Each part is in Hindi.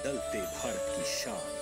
बदलते भारत की शान।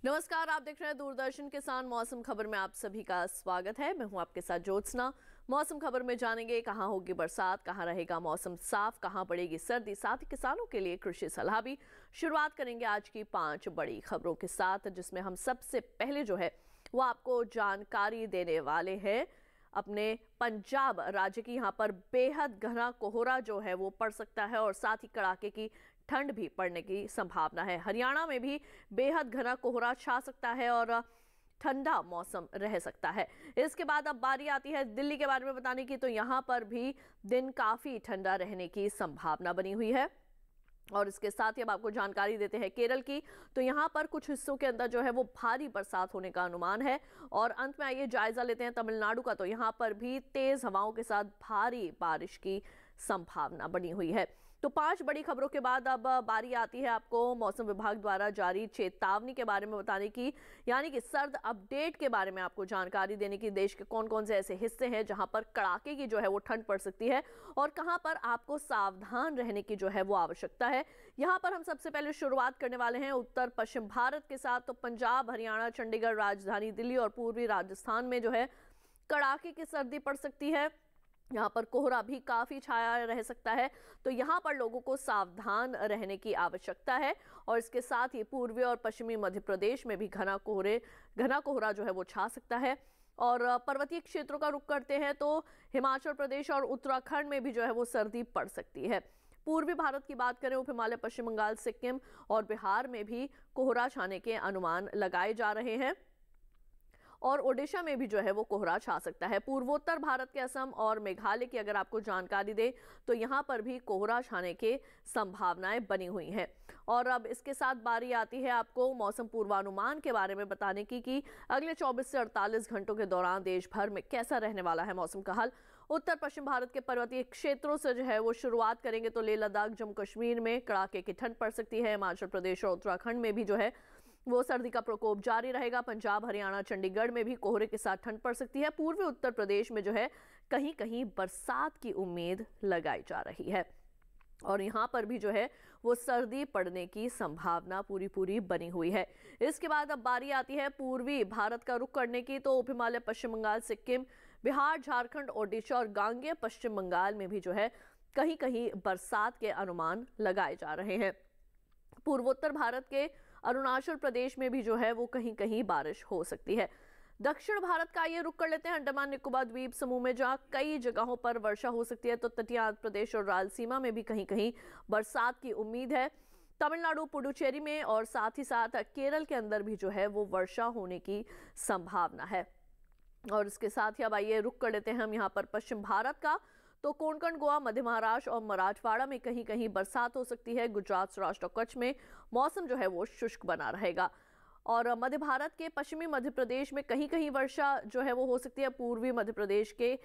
नमस्कार, आप देख रहे हैं दूरदर्शन किसान मौसम खबर में आप सभी का स्वागत है। मैं हूं आपके साथ ज्योत्सना। मौसम खबर में जानेंगे कहां होगी बरसात, कहां रहेगा मौसम साफ, कहां पड़ेगी सर्दी, साथ ही किसानों के लिए कृषि सलाह भी। शुरुआत करेंगे आज की 5 बड़ी खबरों के साथ, जिसमें हम सबसे पहले जो है वो आपको जानकारी देने वाले हैं अपने पंजाब राज्य की। यहाँ पर बेहद घना कोहरा जो है वो पड़ सकता है और साथ ही कड़ाके की ठंड भी पड़ने की संभावना है। हरियाणा में भी बेहद घना कोहरा छा सकता है और ठंडा मौसम रह सकता है। इसके बाद अब बारी आती है दिल्ली के बारे में बताने की, तो यहाँ पर भी दिन काफी ठंडा रहने की संभावना बनी हुई है। और इसके साथ ही अब आपको जानकारी देते हैं केरल की, तो यहाँ पर कुछ हिस्सों के अंदर जो है वो भारी बरसात होने का अनुमान है। और अंत में आइए जायजा लेते हैं तमिलनाडु का, तो यहाँ पर भी तेज हवाओं के साथ भारी बारिश की संभावना बनी हुई है। तो 5 बड़ी खबरों के बाद अब बारी आती है आपको मौसम विभाग द्वारा जारी चेतावनी के बारे में बताने की, यानी कि सर्द अपडेट के बारे में आपको जानकारी देने की। देश के कौन कौन से ऐसे हिस्से हैं जहां पर कड़ाके की जो है वो ठंड पड़ सकती है और कहां पर आपको सावधान रहने की जो है वो आवश्यकता है। यहां पर हम सबसे पहले शुरुआत करने वाले हैं उत्तर पश्चिम भारत के साथ। तो पंजाब, हरियाणा, चंडीगढ़, राजधानी दिल्ली और पूर्वी राजस्थान में जो है कड़ाके की सर्दी पड़ सकती है। यहाँ पर कोहरा भी काफी छाया रह सकता है, तो यहाँ पर लोगों को सावधान रहने की आवश्यकता है। और इसके साथ ही पूर्वी और पश्चिमी मध्य प्रदेश में भी घना कोहरा जो है वो छा सकता है। और पर्वतीय क्षेत्रों का रुख करते हैं तो हिमाचल प्रदेश और उत्तराखंड में भी जो है वो सर्दी पड़ सकती है। पूर्वी भारत की बात करें, उप हिमालय, पश्चिम बंगाल, सिक्किम और बिहार में भी कोहरा छाने के अनुमान लगाए जा रहे हैं। और ओडिशा में भी जो है वो कोहरा छा सकता है। पूर्वोत्तर भारत के असम और मेघालय की अगर आपको जानकारी दें तो यहाँ पर भी कोहरा छाने के संभावनाएं बनी हुई हैं। और अब इसके साथ बारी आती है आपको मौसम पूर्वानुमान के बारे में बताने की कि अगले 24 से 48 घंटों के दौरान देश भर में कैसा रहने वाला है मौसम का हाल। उत्तर पश्चिम भारत के पर्वतीय क्षेत्रों से जो है वो शुरुआत करेंगे, तो लेह लद्दाख, जम्मू कश्मीर में कड़ाके की ठंड पड़ सकती है। हिमाचल प्रदेश और उत्तराखंड में भी जो है वो सर्दी का प्रकोप जारी रहेगा। पंजाब, हरियाणा, चंडीगढ़ में भी कोहरे के साथ ठंड पड़ सकती है। पूर्वी उत्तर प्रदेश में जो है कहीं कहीं बरसात की उम्मीद लगाई जा रही है और यहाँ पर भी जो है वो सर्दी पड़ने की संभावना पूरी बनी हुई है। इसके बाद अब बारी आती है पूर्वी भारत का रुख करने की, तो उप हिमालय, पश्चिम बंगाल, सिक्किम, बिहार, झारखंड, ओडिशा और गांगेय पश्चिम बंगाल में भी जो है कहीं कहीं बरसात के अनुमान लगाए जा रहे हैं। पूर्वोत्तर भारत के अरुणाचल प्रदेश में भी जो है वो कहीं कहीं बारिश हो सकती है। दक्षिण भारत का ये रुख कर लेते हैं अंडमान निकोबार द्वीप समूह में, जहां कई जगहों पर वर्षा हो सकती है। तो तटीय आंध्र प्रदेश और रायलसीमा में भी कहीं कहीं बरसात की उम्मीद है। तमिलनाडु, पुडुचेरी में और साथ ही साथ केरल के अंदर भी जो है वो वर्षा होने की संभावना है। और इसके साथ ही अब आइए रुख कर लेते हैं हम यहाँ पर पश्चिम भारत का, तो कोंकण, गोवा, मध्य महाराष्ट्र और मराठवाड़ा में कहीं कहीं बरसात हो सकती है। गुजरात, सौराष्ट्र और कच्छ में मौसम जो है वो शुष्क बना रहेगा। और मध्य भारत के पश्चिमी मध्य प्रदेश में कहीं कहीं वर्षा जो है वो हो सकती है। पूर्वी मध्य प्रदेश के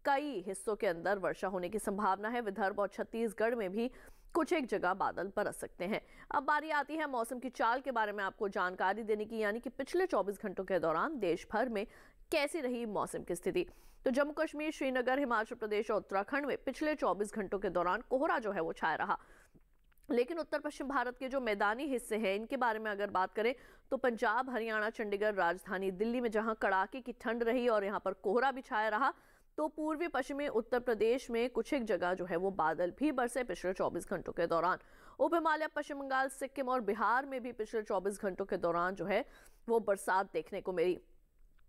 कई हिस्सों के अंदर वर्षा होने की संभावना है। विदर्भ और छत्तीसगढ़ में भी कुछ एक जगह बादल बरस सकते हैं। अब बारी आती है मौसम की चाल के बारे में आपको जानकारी देने की, यानी कि पिछले 24 घंटों के दौरान देश भर में कैसी रही मौसम की स्थिति। तो जम्मू कश्मीर, श्रीनगर, हिमाचल प्रदेश और उत्तराखंड में पिछले 24 घंटों के दौरान कोहरा जो है वो छाया रहा। लेकिन उत्तर पश्चिम भारत के जो मैदानी हिस्से हैं इनके बारे में अगर बात करें तो पंजाब, हरियाणा, चंडीगढ़, राजधानी दिल्ली में जहां कड़ाके की ठंड रही और यहां पर कोहरा भी छाया रहा, तो पूर्वी पश्चिमी उत्तर प्रदेश में कुछ एक जगह जो है वो बादल भी बरसे पिछले 24 घंटों के दौरान। उप हिमालय, पश्चिम बंगाल, सिक्किम और बिहार में भी पिछले 24 घंटों के दौरान जो है वो बरसात देखने को मिली।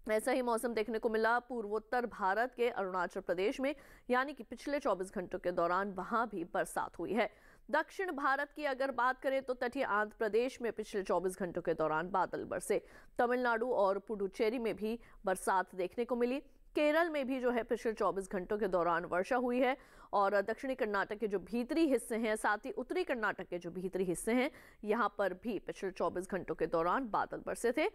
ऐसा ही मौसम देखने को मिला पूर्वोत्तर भारत के अरुणाचल प्रदेश में, यानी कि पिछले 24 घंटों के दौरान वहां भी बरसात हुई है। दक्षिण भारत की अगर बात करें तो तटीय आंध्र प्रदेश में पिछले 24 घंटों के दौरान बादल बरसे। तमिलनाडु और पुडुचेरी में भी बरसात देखने को मिली। केरल में भी जो है पिछले 24 घंटों के दौरान वर्षा हुई है। और दक्षिणी कर्नाटक के जो भीतरी हिस्से हैं, साथ ही उत्तरी कर्नाटक के जो भीतरी हिस्से हैं, यहाँ पर भी पिछले 24 घंटों के दौरान बादल बरसे थे।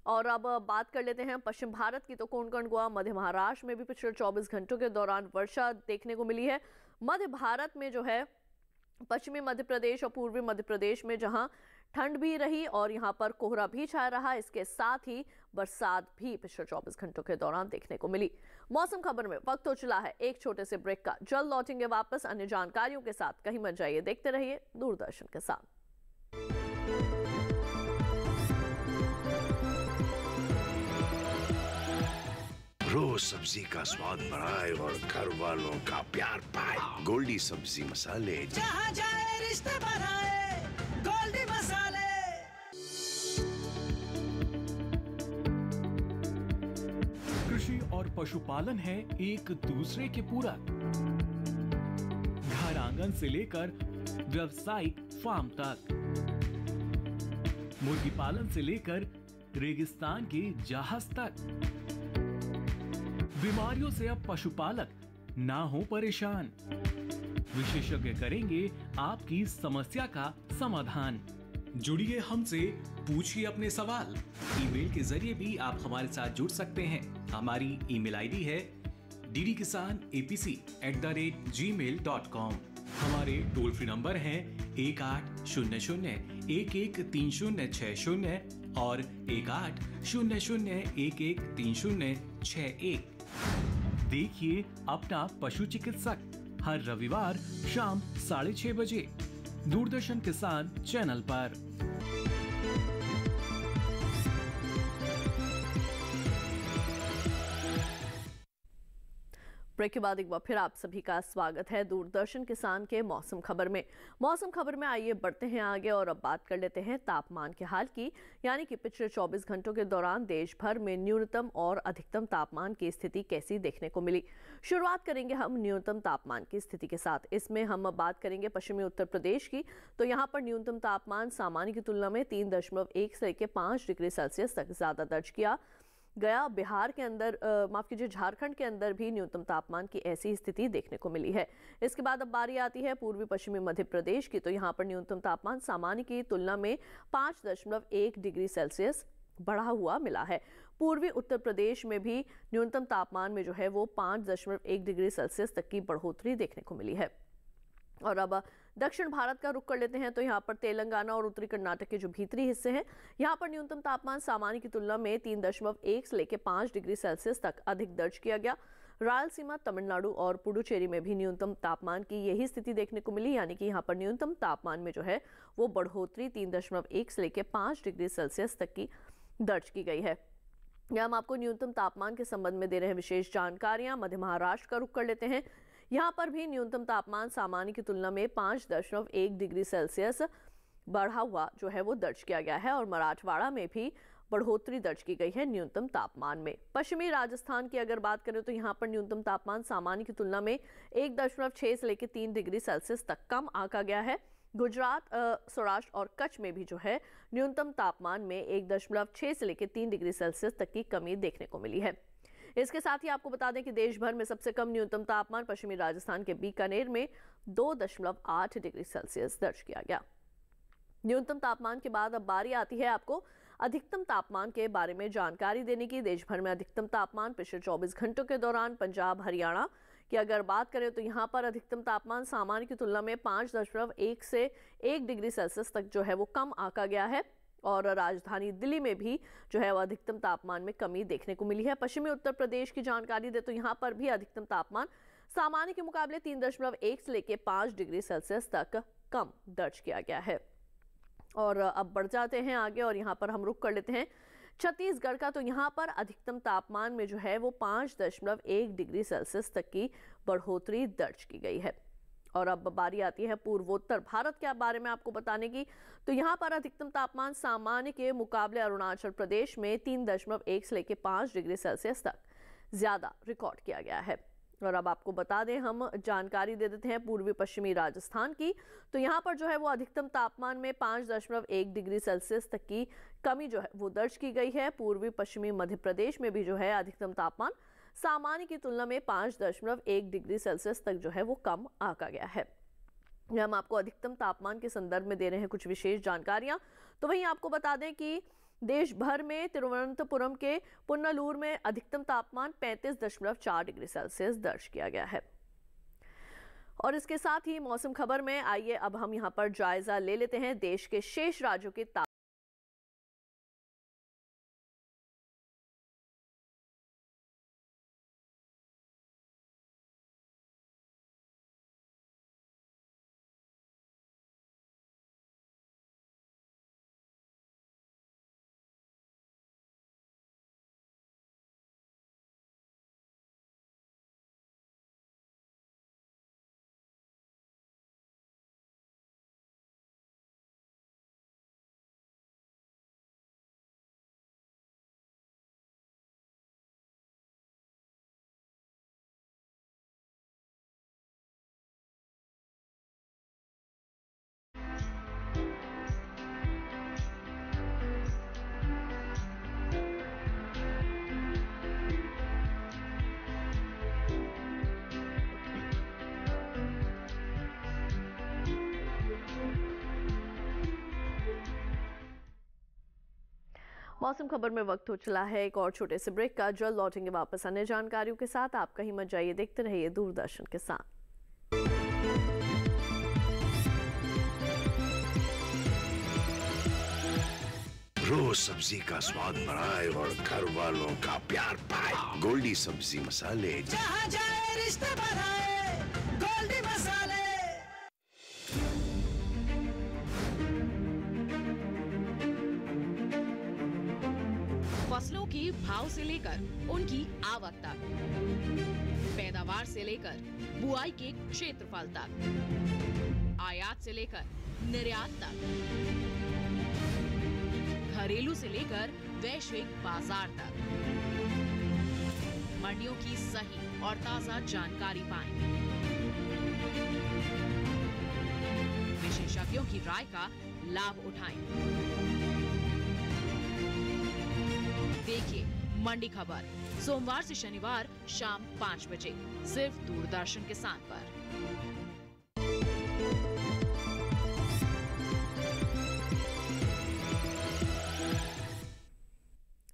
और अब बात कर लेते हैं पश्चिम भारत की। तो कोंकण, गोवा, मध्य महाराष्ट्र में भी पिछले 24 घंटों के दौरान वर्षा देखने को मिली है। मध्य भारत में जो है पश्चिमी मध्य प्रदेश और पूर्वी मध्य प्रदेश में जहां ठंड भी रही और यहां पर कोहरा भी छाया रहा, इसके साथ ही बरसात भी पिछले 24 घंटों के दौरान देखने को मिली। मौसम खबर में वक्त हो चला है एक छोटे से ब्रेक का। जल्द लौटेंगे वापस अन्य जानकारियों के साथ। कहीं मत जाइए, देखते रहिए दूरदर्शन के साथ। रोज सब्जी का स्वाद बढ़ाए और घर वालों का प्यार पाए। गोल्डी सब्जी मसाले, जहाँ जाए रिश्ते बढ़ाए, गोल्डी मसाले। कृषि और पशुपालन है एक दूसरे के पूरक। घर आंगन से लेकर व्यावसायिक फार्म तक, मुर्गी पालन से लेकर रेगिस्तान के जहाज तक। बीमारियों से अब पशुपालक ना हो परेशान। विशेषज्ञ करेंगे आपकी समस्या का समाधान। जुड़िए हमसे, पूछिए अपने सवाल। ईमेल के जरिए भी आप हमारे साथ जुड़ सकते हैं। हमारी ईमेल आईडी है ddkisanapc@gmail.com। हमारे टोल फ्री नंबर हैं 1800-113060 और 1800-113061। देखिए अपना पशु चिकित्सक हर रविवार शाम 6:30 बजे दूरदर्शन किसान चैनल पर। ब्रेक के बाद एक बार फिर आप सभी का स्वागत है दूरदर्शन किसान के मौसम खबर में। मौसम खबर में आइए बढ़ते हैं आगे और अब बात कर लेते हैं तापमान के हाल की, यानी कि पिछले 24 घंटों के दौरान देश भर में न्यूनतम और अधिकतम तापमान की स्थिति कैसी देखने को मिली। शुरुआत करेंगे हम न्यूनतम तापमान की स्थिति के साथ। इसमें हम बात करेंगे पश्चिमी उत्तर प्रदेश की। तो यहाँ पर न्यूनतम तापमान सामान्य की तुलना में 3.1 से लेकर 5 डिग्री सेल्सियस तक ज्यादा दर्ज किया गया। बिहार के अंदर माफ कीजिए झारखंड के अंदर भी न्यूनतम तापमान की ऐसी स्थिति देखने को मिली है। इसके बाद अब बारी आती है पूर्वी पश्चिमी मध्य प्रदेश की। तो यहाँ पर न्यूनतम तापमान सामान्य की तुलना में 5.1 डिग्री सेल्सियस बढ़ा हुआ मिला है। पूर्वी उत्तर प्रदेश में भी न्यूनतम तापमान में जो है वो 5.1 डिग्री सेल्सियस तक की बढ़ोतरी देखने को मिली है। और अब दक्षिण भारत का रुख कर लेते हैं। तो यहाँ पर तेलंगाना और उत्तरी कर्नाटक के जो भीतरी हिस्से हैं, यहाँ पर न्यूनतम तापमान सामान्य की तुलना में 3.1 से लेकर 5 डिग्री सेल्सियस तक अधिक दर्ज किया गया। रायलसीमा, तमिलनाडु और पुडुचेरी में भी न्यूनतम तापमान की यही स्थिति देखने को मिली, यानी कि यहाँ पर न्यूनतम तापमान में जो है वो बढ़ोतरी 3.1 से लेकर 5 डिग्री सेल्सियस तक की दर्ज की गई है। यहाँ हम आपको न्यूनतम तापमान के संबंध में दे रहे हैं विशेष जानकारियां। मध्य महाराष्ट्र का रुख कर लेते हैं। यहाँ पर भी न्यूनतम तापमान सामान्य की तुलना में 5.1 डिग्री सेल्सियस बढ़ा हुआ जो है वो दर्ज किया गया है और मराठवाड़ा में भी बढ़ोतरी दर्ज की गई है न्यूनतम तापमान में। पश्चिमी राजस्थान की अगर बात करें तो यहाँ पर न्यूनतम तापमान सामान्य की तुलना में 1.6 से लेकर 3 डिग्री सेल्सियस तक कम आंका गया है। गुजरात, सौराष्ट्र और कच्छ में भी जो है न्यूनतम तापमान में 1.6 से लेकर 3 डिग्री सेल्सियस तक की कमी देखने को मिली है। इसके साथ ही आपको बता दें कि देश भर में सबसे कम न्यूनतम तापमान पश्चिमी राजस्थान के बीकानेर में 2.8 डिग्री सेल्सियस दर्ज किया गया। न्यूनतम तापमान के बाद अब बारी आती है आपको अधिकतम तापमान के बारे में जानकारी देने की। देश भर में अधिकतम तापमान पिछले 24 घंटों के दौरान पंजाब, हरियाणा की अगर बात करें तो यहाँ पर अधिकतम तापमान सामान्य की तुलना में 5.1 से 1 डिग्री सेल्सियस तक जो है वो कम आंका गया है। और राजधानी दिल्ली में भी जो है वो अधिकतम तापमान में कमी देखने को मिली है। पश्चिमी उत्तर प्रदेश की जानकारी दे तो यहाँ पर भी अधिकतम तापमान सामान्य के मुकाबले 3.1 से लेकर 5 डिग्री सेल्सियस तक कम दर्ज किया गया है। और अब बढ़ जाते हैं आगे और यहाँ पर हम रुक कर लेते हैं छत्तीसगढ़ का। तो यहाँ पर अधिकतम तापमान में जो है वो 5.1 डिग्री सेल्सियस तक की बढ़ोतरी दर्ज की गई है। और अब बारी आती है पूर्वोत्तर भारत के बारे में आपको बताने की। तो यहाँ पर अधिकतम तापमान सामान्य के मुकाबले अरुणाचल प्रदेश में 3.1 से लेकर 5 डिग्री सेल्सियस तक ज्यादा रिकॉर्ड किया गया है। और अब आपको बता दें, हम जानकारी दे देते हैं पूर्वी पश्चिमी राजस्थान की। तो यहाँ पर जो है वो अधिकतम तापमान में 5.1 डिग्री सेल्सियस तक की कमी जो है वो दर्ज की गई है। पूर्वी पश्चिमी मध्य प्रदेश में भी जो है अधिकतम तापमान सामान्य की तुलना में 5.1 डिग्री सेल्सियस तक जो है वो कम आंका गया है। हम आपको अधिकतम तापमान के संदर्भ में दे रहे हैं कुछ विशेष जानकारियां। तो वहीं आपको बता दें कि देश भर में तिरुवनंतपुरम के पुन्नलूर में अधिकतम तापमान 35.4 डिग्री सेल्सियस दर्ज किया गया है। और इसके साथ ही मौसम खबर में आइए अब हम यहां पर जायजा ले लेते हैं देश के शेष राज्यों के तापमान। मौसम खबर में वक्त हो चला है एक और छोटे से ब्रेक का। जल्द लौटेंगे वापस अन्य जानकारियों के साथ। आप कहीं मत जाइए, देखते रहिए दूरदर्शन के साथ। रोज सब्जी का स्वाद बढ़ाए और घर वालों का प्यार पाए। गोल्डी सब्जी मसाले, जहाँ जाए रिश्ते बढ़ाए गोल्डी मसाले। फसलों की भाव से लेकर उनकी आवक तक, पैदावार से लेकर बुआई के क्षेत्रफल तक, आयात से लेकर निर्यात तक, घरेलू से लेकर वैश्विक बाजार तक, मंडियों की सही और ताजा जानकारी पाएं। विशेषज्ञों की राय का लाभ उठाएं। देखिए मंडी खबर सोमवार से शनिवार शाम 5 बजे सिर्फ दूरदर्शन किसान पर।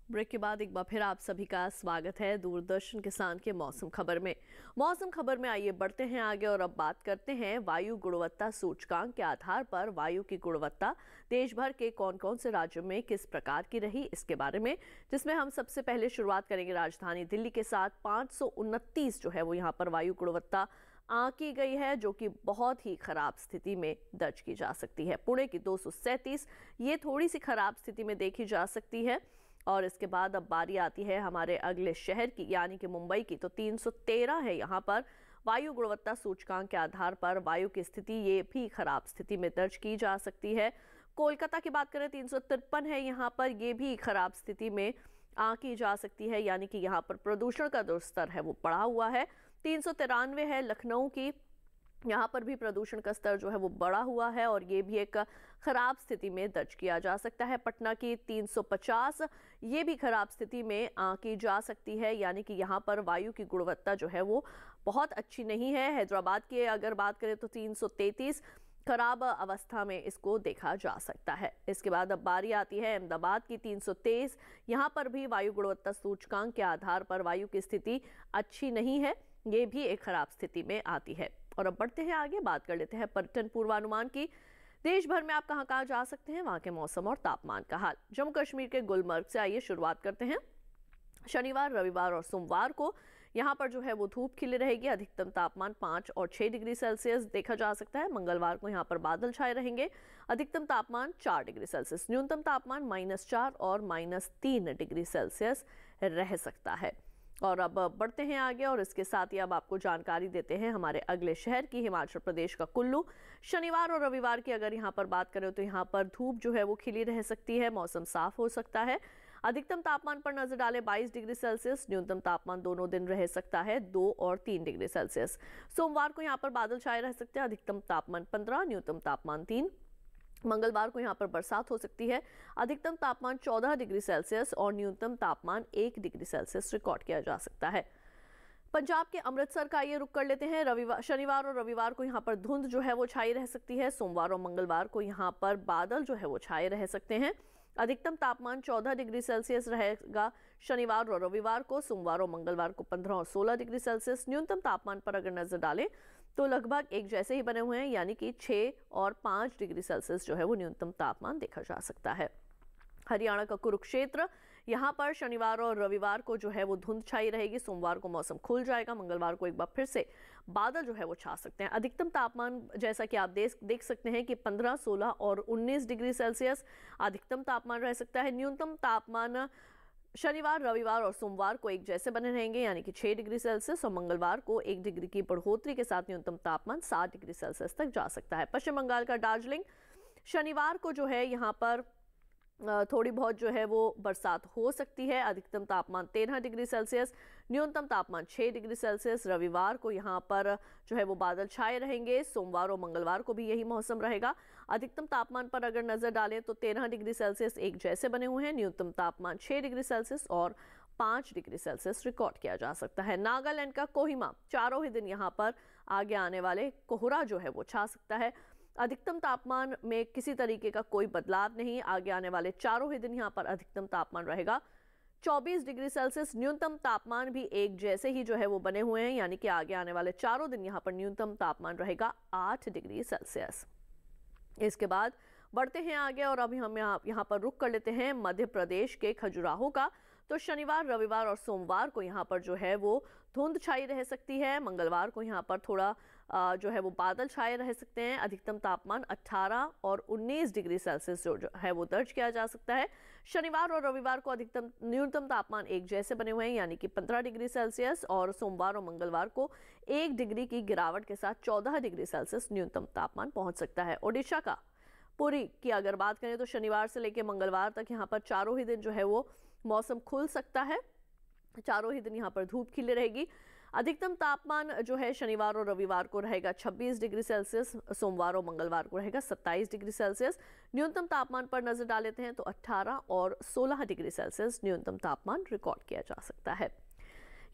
ब्रेक के बाद एक बार फिर आप सभी का स्वागत है दूरदर्शन किसान के मौसम खबर में। मौसम खबर में आइए बढ़ते हैं आगे और अब बात करते हैं वायु गुणवत्ता सूचकांक के आधार पर वायु की गुणवत्ता देश भर के कौन कौन से राज्यों में किस प्रकार की रही, इसके बारे में, जिसमें हम सबसे पहले शुरुआत करेंगे राजधानी दिल्ली के साथ। 529 जो है वो यहाँ पर वायु गुणवत्ता आंकी गई है, जो कि बहुत ही खराब स्थिति में दर्ज की जा सकती है। पुणे की 237 ये थोड़ी सी खराब स्थिति में देखी जा सकती है। और इसके बाद अब बारी आती है हमारे अगले शहर की, यानी कि मुंबई की। तो 313 है यहाँ पर वायु गुणवत्ता सूचकांक के आधार पर वायु की स्थिति, ये भी खराब स्थिति में दर्ज की जा सकती है। कोलकाता की बात करें 353 है यहाँ पर, ये भी खराब स्थिति में आंकी जा सकती है, यानी कि यहाँ पर प्रदूषण का जो स्तर है वो बढ़ा हुआ है। 393 है लखनऊ की, यहाँ पर भी प्रदूषण का स्तर जो है वो बढ़ा हुआ है और ये भी एक खराब स्थिति में दर्ज किया जा सकता है। पटना की 350 ये भी खराब स्थिति में आंकी जा सकती है, यानी कि यहाँ पर वायु की गुणवत्ता जो है वो बहुत अच्छी नहीं है। हैदराबाद की अगर बात करें तो 333 खराब अवस्था में इसको देखा जा सकता है। इसके बाद अब बारी आती है अहमदाबाद की 323, यहाँ पर भी वायु गुणवत्ता सूचकांक के आधार पर वायु की स्थिति अच्छी नहीं है, ये भी एक खराब स्थिति में आती है। और अब बढ़ते हैं आगे, बात कर लेते हैं पर्यटन पूर्वानुमान की। देश भर में आप कहां कहां जा सकते हैं, वहां के मौसम और तापमान का हाल। जम्मू कश्मीर के गुलमर्ग से आइए शुरुआत करते हैं। शनिवार, रविवार और सोमवार को यहां पर जो है वो धूप खिली रहेगी। अधिकतम तापमान 5 और 6 डिग्री सेल्सियस देखा जा सकता है। मंगलवार को यहां पर बादल छाए रहेंगे। अधिकतम तापमान 4 डिग्री सेल्सियस, न्यूनतम तापमान -4 और -3 डिग्री सेल्सियस रह सकता है। और अब बढ़ते हैं आगे और इसके साथ ही अब आपको जानकारी देते हैं हमारे अगले शहर की, हिमाचल प्रदेश का कुल्लू। शनिवार और रविवार की अगर यहाँ पर बात करें तो यहाँ पर धूप जो है वो खिली रह सकती है, मौसम साफ हो सकता है। अधिकतम तापमान पर नजर डालें 22 डिग्री सेल्सियस, न्यूनतम तापमान दोनों दिन रह सकता है 2 और 3 डिग्री सेल्सियस। सोमवार को यहाँ पर बादल छाए रह सकते हैं, अधिकतम तापमान 15, न्यूनतम तापमान 3। मंगलवार को यहाँ पर बरसात हो सकती है, अधिकतम तापमान 14 डिग्री सेल्सियस और न्यूनतम तापमान 1 डिग्री सेल्सियस रिकॉर्ड किया जा सकता है। पंजाब के अमृतसर का ये रुख कर लेते हैं। शनिवार और रविवार को यहाँ पर धुंध जो है वो छाई रह सकती है। सोमवार और मंगलवार को यहाँ पर बादल जो है वो छाए रह सकते हैं। अधिकतम तापमान 14 डिग्री सेल्सियस रहेगा शनिवार और रविवार को। सोमवार और मंगलवार को 15 और 16 डिग्री सेल्सियस। न्यूनतम तापमान पर अगर नजर डालें तो लगभग एक जैसे ही बने हुए हैं, यानी कि 6 और 5 डिग्री सेल्सियस जो है वो न्यूनतम तापमान देखा जा सकता है। हरियाणा का कुरुक्षेत्र, यहाँ पर शनिवार और रविवार को जो है वो धुंध छाई रहेगी। सोमवार को मौसम खुल जाएगा, मंगलवार को एक बार फिर से बादल जो है वो छा सकते हैं। अधिकतम तापमान जैसा कि आप देख सकते हैं कि 15, 16 और 19 डिग्री सेल्सियस अधिकतम तापमान रह सकता है। न्यूनतम तापमान शनिवार, रविवार और सोमवार को एक जैसे बने रहेंगे, यानी कि 6 डिग्री सेल्सियस, और मंगलवार को 1 डिग्री की बढ़ोतरी के साथ न्यूनतम तापमान 7 डिग्री सेल्सियस तक जा सकता है। पश्चिम बंगाल का दार्जिलिंग, शनिवार को जो है यहाँ पर थोड़ी बहुत जो है वो बरसात हो सकती है। अधिकतम तापमान 13 डिग्री सेल्सियस, न्यूनतम तापमान 6 डिग्री सेल्सियस। रविवार को यहाँ पर जो है वो बादल छाए रहेंगे। सोमवार और मंगलवार को भी यही मौसम रहेगा। अधिकतम तापमान पर अगर नजर डालें तो 13 डिग्री सेल्सियस एक जैसे बने हुए हैं। न्यूनतम तापमान 6 डिग्री सेल्सियस और 5 डिग्री सेल्सियस रिकॉर्ड किया जा सकता है। नागालैंड का कोहिमा, चारों ही दिन यहाँ पर आगे आने वाले कोहरा जो है वो छा सकता है। अधिकतम तापमान में किसी तरीके का कोई बदलाव नहीं। आगे आने वाले चारों ही दिन यहाँ पर अधिकतम तापमान रहेगा 24 डिग्री सेल्सियस। न्यूनतम तापमान भी एक जैसे ही जो है वो बने हुए हैं, यानी कि आगे आने वाले चारों दिन यहाँ पर न्यूनतम तापमान रहेगा 8 डिग्री सेल्सियस। इसके बाद बढ़ते हैं आगे और अभी हम यहाँ पर रुक कर लेते हैं मध्य प्रदेश के खजुराहो का। तो शनिवार, रविवार और सोमवार को यहाँ पर जो है वो धुंध छाई रह सकती है। मंगलवार को यहाँ पर थोड़ा जो है वो बादल छाए रह सकते हैं। अधिकतम तापमान 18 और 19 डिग्री सेल्सियस जो है वो दर्ज किया जा सकता है। शनिवार और रविवार को अधिकतम न्यूनतम तापमान एक जैसे बने हुए हैं, यानी कि 15 डिग्री सेल्सियस, और सोमवार और मंगलवार को 1 डिग्री की गिरावट के साथ 14 डिग्री सेल्सियस न्यूनतम तापमान पहुंच सकता है। ओडिशा का पुरी की अगर बात करें तो शनिवार से लेकर मंगलवार तक यहाँ पर चारों ही दिन जो है वो मौसम खुल सकता है। चारों ही दिन यहाँ पर धूप खिली रहेगी। अधिकतम तापमान जो है शनिवार और रविवार को रहेगा 26 डिग्री सेल्सियस, सोमवार और मंगलवार को रहेगा 27 डिग्री सेल्सियस। न्यूनतम तापमान पर नजर डाल लेते हैं तो 18 और 16 डिग्री सेल्सियस न्यूनतम तापमान रिकॉर्ड किया जा सकता है।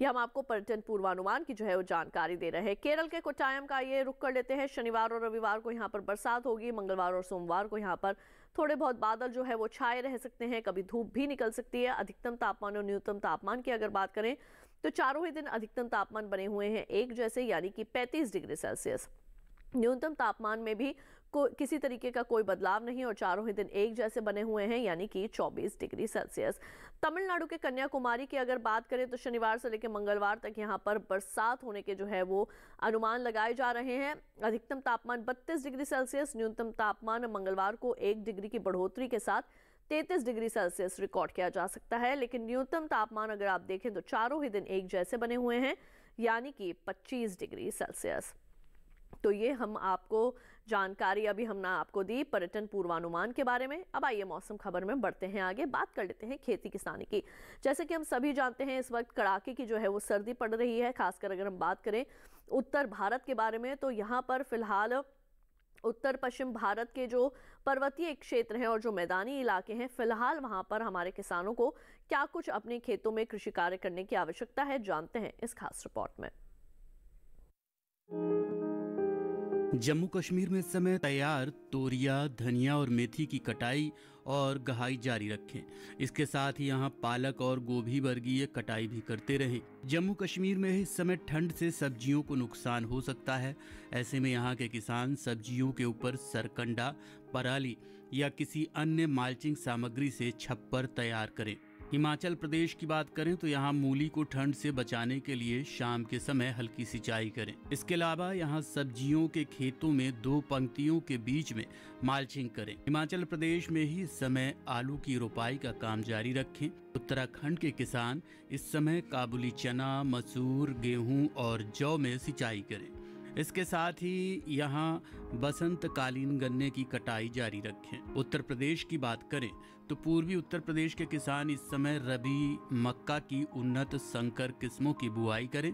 यह हम आपको पर्यटन पूर्वानुमान की जो है वो जानकारी दे रहे हैं। केरल के कोट्टायम का ये रुक कर लेते हैं। शनिवार और रविवार को यहाँ पर बरसात होगी। मंगलवार और सोमवार को यहाँ पर थोड़े बहुत बादल जो है वो छाए रह सकते हैं, कभी धूप भी निकल सकती है। अधिकतम तापमान और न्यूनतम तापमान की अगर बात करें तो चारों ही दिन अधिकतम तापमान बने हुए हैं एक जैसे, यानी कि 35 डिग्री सेल्सियस। न्यूनतम तापमान में भी किसी तरीके का कोई बदलाव नहीं और चारों ही दिन एक जैसे बने हुए हैं, यानी कि 24 डिग्री सेल्सियस। तमिलनाडु के कन्याकुमारी की अगर बात करें तो शनिवार से लेकर मंगलवार तक यहाँ पर बरसात होने के जो है वो अनुमान लगाए जा रहे हैं। अधिकतम तापमान 32 डिग्री सेल्सियस, न्यूनतम तापमान मंगलवार को 1 डिग्री की बढ़ोतरी के साथ 33 डिग्री सेल्सियस रिकॉर्ड किया जा सकता है। लेकिन न्यूनतम तापमान अगर आप देखें तो चारों ही दिन एक जैसे बने हुए हैं, यानी कि 25 डिग्री सेल्सियस। तो ये हम आपको जानकारी अभी हमने आपको दी पर्यटन पूर्वानुमान के बारे में। अब आइए मौसम खबर में बढ़ते हैं आगे, बात कर लेते हैं खेती किसानी की। जैसे कि हम सभी जानते हैं इस वक्त कड़ाके की जो है वो सर्दी पड़ रही है। खासकर अगर हम बात करें उत्तर भारत के बारे में तो यहाँ पर फिलहाल उत्तर पश्चिम भारत के जो पर्वतीय क्षेत्र हैं और जो मैदानी इलाके हैं, फिलहाल वहां पर हमारे किसानों को क्या कुछ अपने खेतों में कृषि कार्य करने की आवश्यकता है, जानते हैं इस खास रिपोर्ट में। जम्मू कश्मीर में इस समय तैयार तोरिया, धनिया और मेथी की कटाई और गहाई जारी रखें। इसके साथ ही यहाँ पालक और गोभी वर्गीय कटाई भी करते रहें। जम्मू कश्मीर में इस समय ठंड से सब्जियों को नुकसान हो सकता है। ऐसे में यहाँ के किसान सब्जियों के ऊपर सरकंडा, पराली या किसी अन्य माल्चिंग सामग्री से छप्पर तैयार करें। हिमाचल प्रदेश की बात करें तो यहाँ मूली को ठंड से बचाने के लिए शाम के समय हल्की सिंचाई करें। इसके अलावा यहाँ सब्जियों के खेतों में 2 पंक्तियों के बीच में माल्चिंग करें। हिमाचल प्रदेश में ही इस समय आलू की रोपाई का काम जारी रखें। उत्तराखंड के किसान इस समय काबुली चना, मसूर, गेहूं और जौ में सिंचाई करें। इसके साथ ही यहाँ बसंतकालीन गन्ने की कटाई जारी रखें। उत्तर प्रदेश की बात करें तो पूर्वी उत्तर प्रदेश के किसान इस समय रबी मक्का की उन्नत संकर किस्मों की बुआई करें।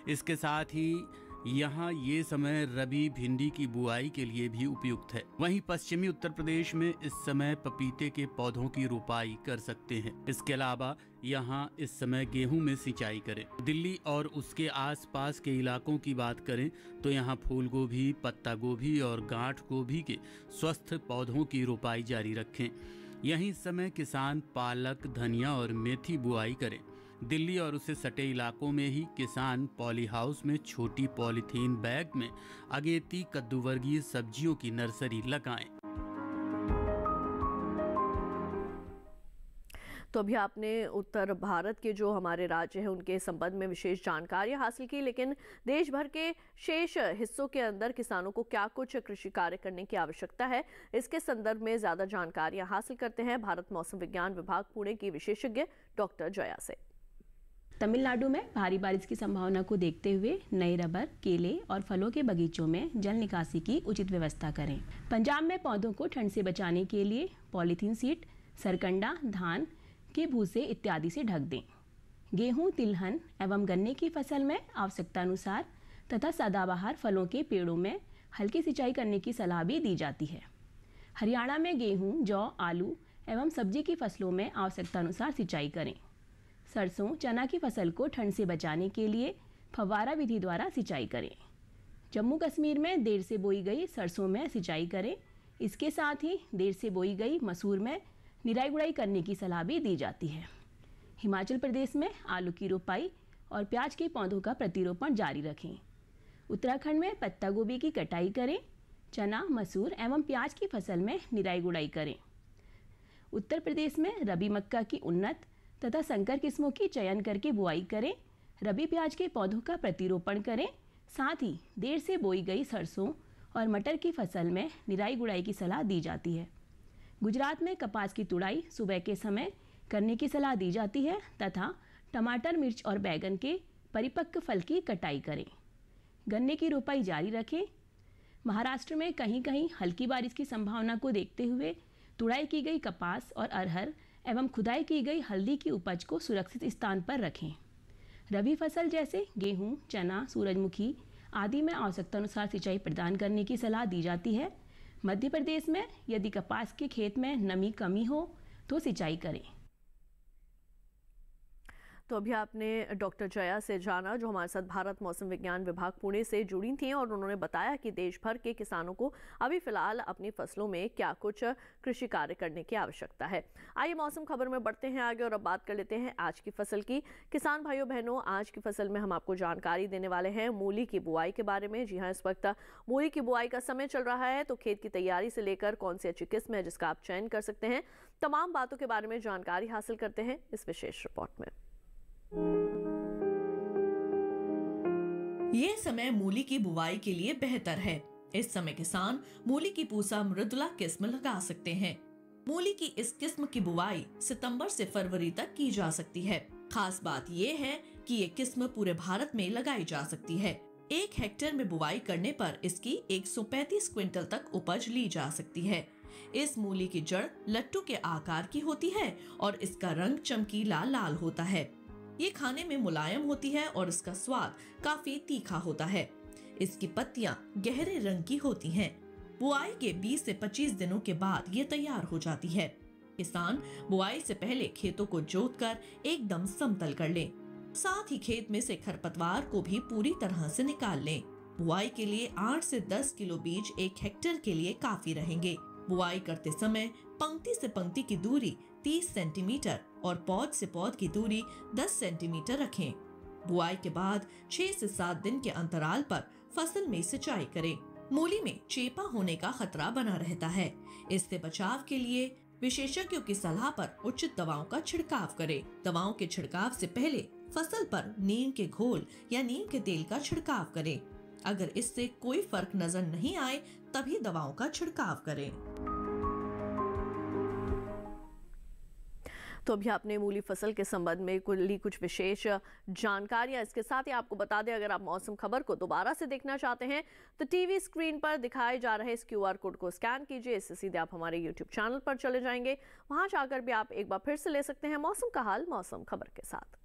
इसके साथ ही यहाँ ये समय रबी भिंडी की बुआई के लिए भी उपयुक्त है। वहीं पश्चिमी उत्तर प्रदेश में इस समय पपीते के पौधों की रोपाई कर सकते हैं। इसके अलावा यहाँ इस समय गेहूं में सिंचाई करें। दिल्ली और उसके आसपास के इलाकों की बात करें तो यहाँ फूल गोभी, पत्ता गोभी और गांठ गोभी के स्वस्थ पौधों की रोपाई जारी रखें। यही समय किसान पालक, धनिया और मेथी बुआई करें। दिल्ली और उससे सटे इलाकों में ही किसान पॉली हाउस में छोटी पॉलीथीन बैग में अगेती, कद्दू वर्गीय सब्जियों की नर्सरी लगाएं। तो अभी आपने उत्तर भारत के जो हमारे राज्य हैं उनके संबंध में विशेष जानकारियां हासिल की, लेकिन देश भर के शेष हिस्सों के अंदर किसानों को क्या कुछ कृषि कार्य करने की आवश्यकता है, इसके संदर्भ में ज्यादा जानकारियां हासिल करते हैं भारत मौसम विज्ञान विभाग पुणे की विशेषज्ञ डॉक्टर जया से। तमिलनाडु में भारी बारिश की संभावना को देखते हुए नए रबर, केले और फलों के बगीचों में जल निकासी की उचित व्यवस्था करें। पंजाब में पौधों को ठंड से बचाने के लिए पॉलीथीन सीट, सरकंडा, धान के भूसे इत्यादि से ढक दें। गेहूं, तिलहन एवं गन्ने की फसल में आवश्यकतानुसार तथा सदाबहार फलों के पेड़ों में हल्की सिंचाई करने की सलाह भी दी जाती है। हरियाणा में गेहूं, जौ, आलू एवं सब्जी की फसलों में आवश्यकतानुसार सिंचाई करें। सरसों, चना की फसल को ठंड से बचाने के लिए फव्वारा विधि द्वारा सिंचाई करें। जम्मू कश्मीर में देर से बोई गई सरसों में सिंचाई करें। इसके साथ ही देर से बोई गई मसूर में निराई गुड़ाई करने की सलाह भी दी जाती है। हिमाचल प्रदेश में आलू की रोपाई और प्याज के पौधों का प्रतिरोपण जारी रखें। उत्तराखंड में पत्ता गोभी की कटाई करें। चना, मसूर एवं प्याज की फसल में निराई गुड़ाई करें। उत्तर प्रदेश में रबी मक्का की उन्नत तथा संकर किस्मों की चयन करके बुआई करें। रबी प्याज के पौधों का प्रतिरोपण करें। साथ ही देर से बोई गई सरसों और मटर की फसल में निराई गुड़ाई की सलाह दी जाती है। गुजरात में कपास की तुड़ाई सुबह के समय करने की सलाह दी जाती है तथा टमाटर, मिर्च और बैगन के परिपक्व फल की कटाई करें। गन्ने की रोपाई जारी रखें। महाराष्ट्र में कहीं कहीं हल्की बारिश की संभावना को देखते हुए तुड़ाई की गई कपास और अरहर एवं खुदाई की गई हल्दी की उपज को सुरक्षित स्थान पर रखें। रबी फसल जैसे गेहूं, चना, सूरजमुखी आदि में आवश्यकतानुसार सिंचाई प्रदान करने की सलाह दी जाती है। मध्य प्रदेश में यदि कपास के खेत में नमी कमी हो तो सिंचाई करें। तो अभी आपने डॉक्टर जया से जाना जो हमारे साथ भारत मौसम विज्ञान विभाग पुणे से जुड़ी थी और उन्होंने बताया कि देश भर के किसानों को अभी फिलहाल अपनी फसलों में क्या कुछ कृषि कार्य करने की आवश्यकता है। आइए मौसम खबर में बढ़ते हैं आगे और अब बात कर लेते हैं आज की फसल की। किसान भाइयों बहनों, आज की फसल में हम आपको जानकारी देने वाले हैं मूली की बुआई के बारे में। जी हाँ, इस वक्त मूली की बुआई का समय चल रहा है, तो खेत की तैयारी से लेकर कौन सी अच्छी किस्म है जिसका आप चयन कर सकते हैं, तमाम बातों के बारे में जानकारी हासिल करते हैं इस विशेष रिपोर्ट में। ये समय मूली की बुवाई के लिए बेहतर है। इस समय किसान मूली की पूसा मृदुला किस्म लगा सकते हैं। मूली की इस किस्म की बुवाई सितंबर से फरवरी तक की जा सकती है। खास बात ये है कि ये किस्म पूरे भारत में लगाई जा सकती है। 1 हेक्टेयर में बुवाई करने पर इसकी 135 क्विंटल तक उपज ली जा सकती है। इस मूली की जड़ लट्टू के आकार की होती है और इसका रंग चमकीला लाल होता है। ये खाने में मुलायम होती है और इसका स्वाद काफी तीखा होता है। इसकी पत्तियां गहरे रंग की होती हैं। बुआई के 20 से 25 दिनों के बाद ये तैयार हो जाती है। किसान बुआई से पहले खेतों को जोतकर एकदम समतल कर लें। साथ ही खेत में से खरपतवार को भी पूरी तरह से निकाल लें। बुआई के लिए 8 से 10 किलो बीज 1 हेक्टेयर के लिए काफी रहेंगे। बुआई करते समय पंक्ति से पंक्ति की दूरी 30 सेंटीमीटर और पौध से पौध की दूरी 10 सेंटीमीटर रखें। बुआई के बाद 6 से 7 दिन के अंतराल पर फसल में सिंचाई करें। मूली में चेपा होने का खतरा बना रहता है। इससे बचाव के लिए विशेषज्ञों की सलाह पर उचित दवाओं का छिड़काव करें। दवाओं के छिड़काव से पहले फसल पर नीम के घोल या नीम के तेल का छिड़काव करें। अगर इससे कोई फर्क नजर नहीं आए तभी दवाओं का छिड़काव करें। तो अभी आपने मूली फसल के संबंध में कुछ विशेष जानकारियां। इसके साथ ही आपको बता दें, अगर आप मौसम खबर को दोबारा से देखना चाहते हैं तो टीवी स्क्रीन पर दिखाए जा रहे इस QR कोड को स्कैन कीजिए। इससे सीधे आप हमारे YouTube चैनल पर चले जाएंगे। वहां जाकर भी आप एक बार फिर से ले सकते हैं मौसम का हाल मौसम खबर के साथ।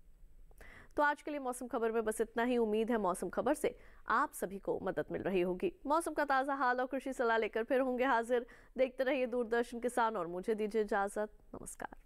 तो आज के लिए मौसम खबर में बस इतना ही। उम्मीद है मौसम खबर से आप सभी को मदद मिल रही होगी। मौसम का ताज़ा हाल और कृषि सलाह लेकर फिर होंगे हाजिर। देखते रहिए दूरदर्शन किसान और मुझे दीजिए इजाजत। नमस्कार।